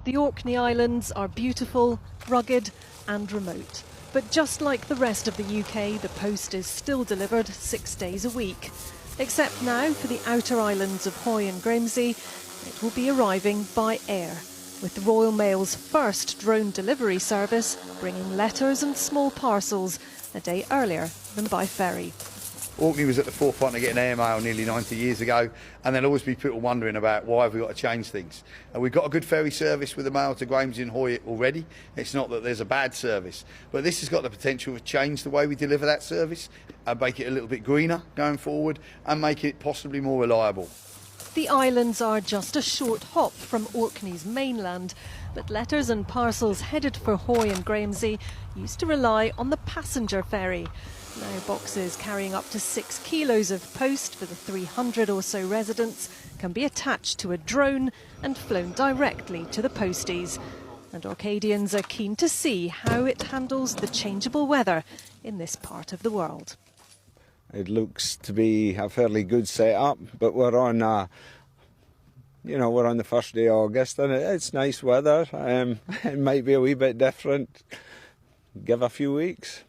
The Orkney Islands are beautiful, rugged and remote. But just like the rest of the UK, the post is still delivered 6 days a week. Except now for the outer islands of Hoy and Graemsay, it will be arriving by air, with the Royal Mail's first drone delivery service bringing letters and small parcels a day earlier than by ferry. Orkney was at the forefront of getting airmail nearly 90 years ago, and there'll always be people wondering about why have we got to change things. And we've got a good ferry service with the mail to Graemsay and Hoy already. It's not that there's a bad service, but this has got the potential to change the way we deliver that service and make it a little bit greener going forward and make it possibly more reliable. The islands are just a short hop from Orkney's mainland, but letters and parcels headed for Hoy and Graemsay used to rely on the passenger ferry. Now boxes carrying up to 6 kilos of post for the 300 or so residents can be attached to a drone and flown directly to the posties. And Orcadians are keen to see how it handles the changeable weather in this part of the world. It looks to be a fairly good setup, but we're on we're on the first day of August and it's nice weather. It might be a wee bit different. Give a few weeks.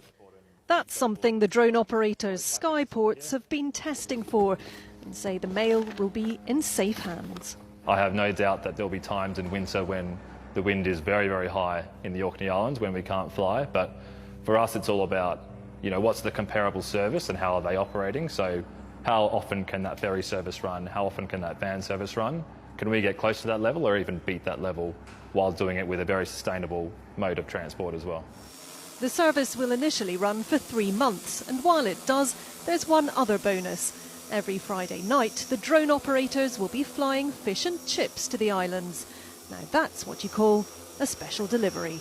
That's something the drone operators Skyports have been testing for and say the mail will be in safe hands. I have no doubt that there'll be times in winter when the wind is very, very high in the Orkney Islands when we can't fly, but for us it's all about what's the comparable service and how are they operating? So how often can that ferry service run? How often can that van service run? Can we get close to that level or even beat that level while doing it with a very sustainable mode of transport as well? The service will initially run for 3 months, and while it does, there's one other bonus. Every Friday night, the drone operators will be flying fish and chips to the islands. Now that's what you call a special delivery.